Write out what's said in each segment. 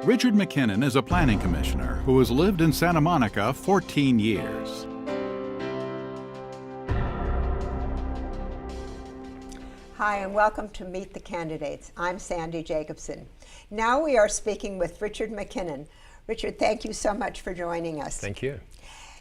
Richard McKinnon is a planning commissioner who has lived in Santa Monica 14 years. Hi, and welcome to Meet the Candidates. I'm Sandy Jacobson. Now we are speaking with Richard McKinnon. Richard, thank you so much for joining us. Thank you.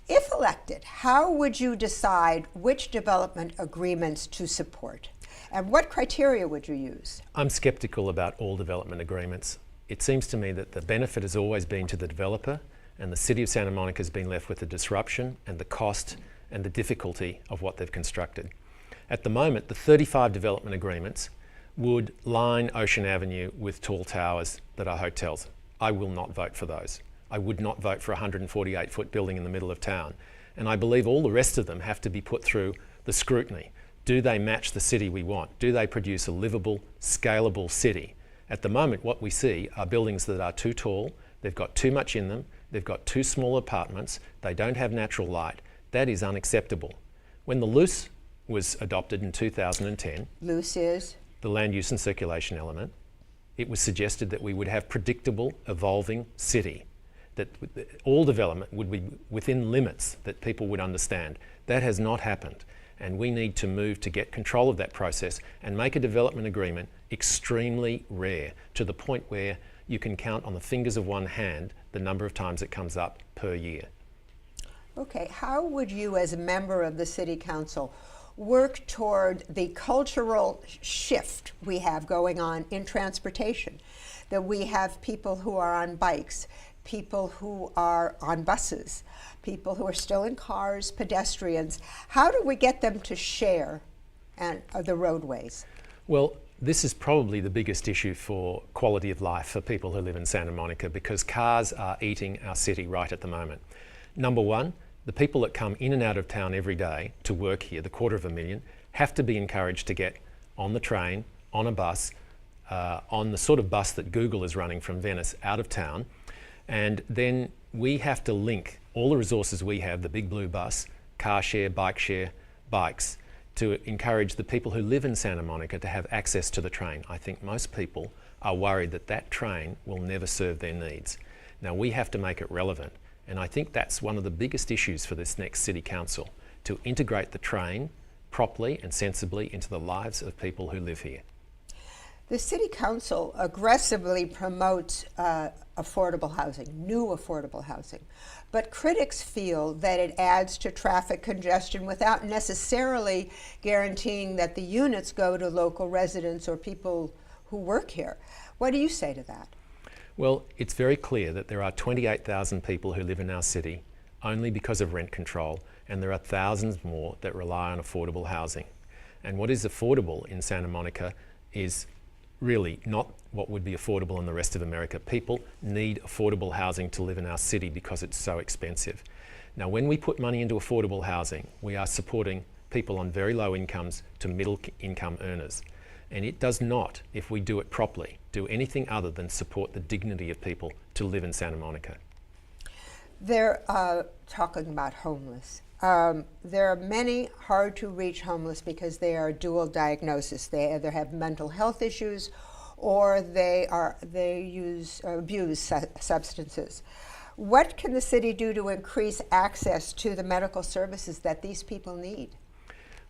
If elected, how would you decide which development agreements to support? And what criteria would you use? I'm skeptical about all development agreements. It seems to me that the benefit has always been to the developer, and the City of Santa Monica has been left with the disruption and the cost and the difficulty of what they've constructed. At the moment, the 35 development agreements would line Ocean Avenue with tall towers that are hotels. I will not vote for those. I would not vote for a 148-foot building in the middle of town. And I believe all the rest of them have to be put through the scrutiny. Do they match the city we want? Do they produce a livable, scalable city? At the moment, what we see are buildings that are too tall, they've got too much in them, they've got too small apartments, they don't have natural light. That is unacceptable. When the LUCE was adopted in 2010, LUCE is? The land use and circulation element, it was suggested that we would have predictable, evolving city, that all development would be within limits that people would understand. That has not happened. And we need to move to get control of that process and make a development agreement extremely rare, to the point where you can count on the fingers of one hand the number of times it comes up per year. Okay, how would you as a member of the City Council work toward the cultural shift we have going on in transportation? That we have people who are on bikes, people who are on buses, people who are still in cars, pedestrians. How do we get them to share the roadways? Well, this is probably the biggest issue for quality of life for people who live in Santa Monica, because cars are eating our city right at the moment. Number one, the people that come in and out of town every day to work here, the 250,000, have to be encouraged to get on the train, on a bus, on the sort of bus that Google is running from Venice out of town. And then we have to link all the resources we have, the big blue bus, car share, bikes, to encourage the people who live in Santa Monica to have access to the train. I think most people are worried that that train will never serve their needs. Now we have to make it relevant. And I think that's one of the biggest issues for this next City Council, to integrate the train properly and sensibly into the lives of people who live here. The City Council aggressively promotes affordable housing, new affordable housing, but critics feel that it adds to traffic congestion without necessarily guaranteeing that the units go to local residents or people who work here. What do you say to that? Well, it's very clear that there are 28,000 people who live in our city only because of rent control, and there are thousands more that rely on affordable housing. And what is affordable in Santa Monica is really not what would be affordable in the rest of America. People need affordable housing to live in our city because it's so expensive. Now, when we put money into affordable housing, we are supporting people on very low incomes to middle income earners. And it does not, if we do it properly, do anything other than support the dignity of people to live in Santa Monica. They're talking about homeless. There are many hard to reach homeless because they are dual diagnosis. They either have mental health issues or they abuse substances. What can the city do to increase access to the medical services that these people need?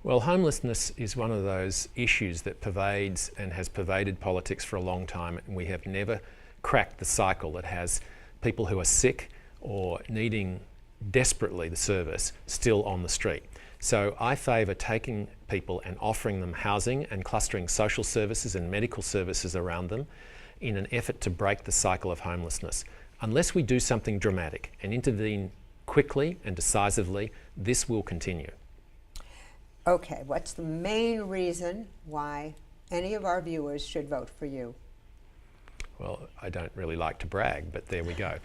Well, homelessness is one of those issues that pervades and has pervaded politics for a long time, and we have never cracked the cycle that has people who are sick or needing desperately the service still on the street. So I favour taking people and offering them housing and clustering social services and medical services around them in an effort to break the cycle of homelessness. Unless we do something dramatic and intervene quickly and decisively, this will continue. Okay, what's the main reason why any of our viewers should vote for you? Well, I don't really like to brag, but there we go.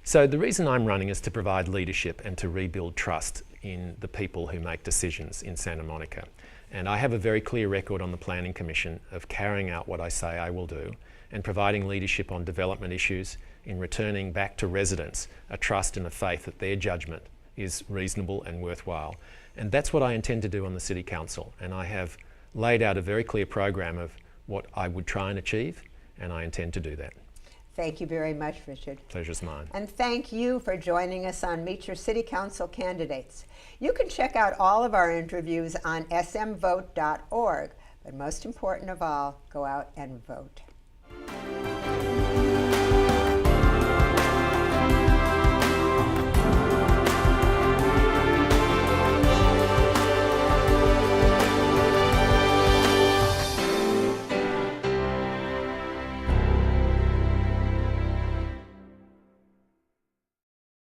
So the reason I'm running is to provide leadership and to rebuild trust in the people who make decisions in Santa Monica. And I have a very clear record on the Planning Commission of carrying out what I say I will do and providing leadership on development issues, in returning back to residents a trust and a faith that their judgment is reasonable and worthwhile. And that's what I intend to do on the City Council. And I have laid out a very clear program of what I would try and achieve, and I intend to do that. Thank you very much, Richard. Pleasure's mine. And thank you for joining us on Meet Your City Council Candidates. You can check out all of our interviews on smvote.org, but most important of all, go out and vote.